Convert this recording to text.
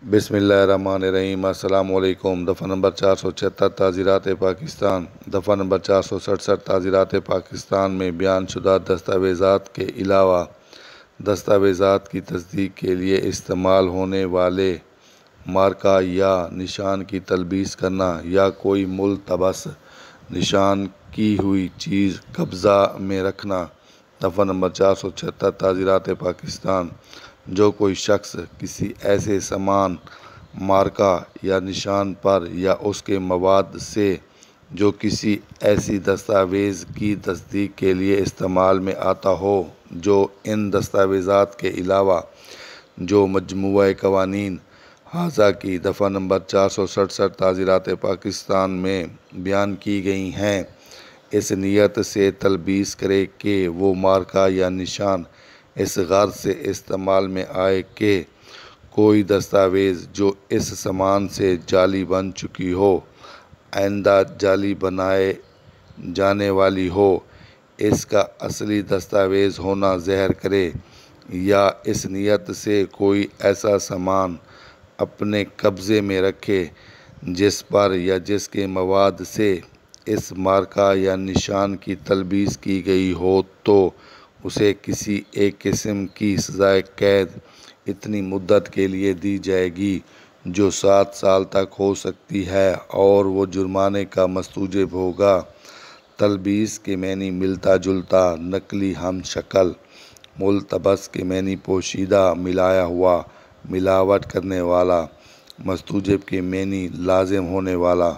बिस्मिल्लाहिर्रहमानिर्रहीम। अस्सलाम वालेकुम। दफ़ा नंबर 476 ताज़ीरात पाकिस्तान। दफ़ा नंबर 467 ताज़ीरात पाकिस्तान में बयान शुदा दस्तावेज़ात के अलावा दस्तावेज़ात की तस्दीक के लिए इस्तेमाल होने वाले मार्का या निशान की तलबीस करना या कोई मुल्तबस निशान की हुई चीज़ कब्ज़ा में रखना। दफ़ा नंबर 476 ताज़ीरात पाकिस्तान। जो कोई शख्स किसी ऐसे सामान, मार्का या निशान पर या उसके मवाद से जो किसी ऐसी दस्तावेज़ की तस्दीक के लिए इस्तेमाल में आता हो जो इन दस्तावेज़ात के अलावा जो मजमूआ कवानीन हाजा की दफ़ा नंबर 467 ताज़ीरात पाकिस्तान में बयान की गई हैं, इस नीयत से तलबीस करे कि वो मार्का या निशान इस गर्ज से इस्तेमाल में आए कि कोई दस्तावेज़ जो इस सामान से जाली बन चुकी हो, आइंदा जाली बनाए जाने वाली हो, इसका असली दस्तावेज़ होना ज़ाहिर करे, या इस नीयत से कोई ऐसा सामान अपने कब्ज़े में रखे जिस पर या जिसके मवाद से इस मार्का या निशान की तलबीस की गई हो, तो उसे किसी एक किस्म की सज़ाए कैद इतनी मुद्दत के लिए दी जाएगी जो 7 साल तक हो सकती है और वो जुर्माने का मुस्तजब होगा। तलबीस के मैनी मिलता जुलता, नकली हम शक्ल। मुल्तबस के मैनी पोशीदा, मिलाया हुआ, मिलावट करने वाला। मुस्तजब के मैनी लाजिम होने वाला।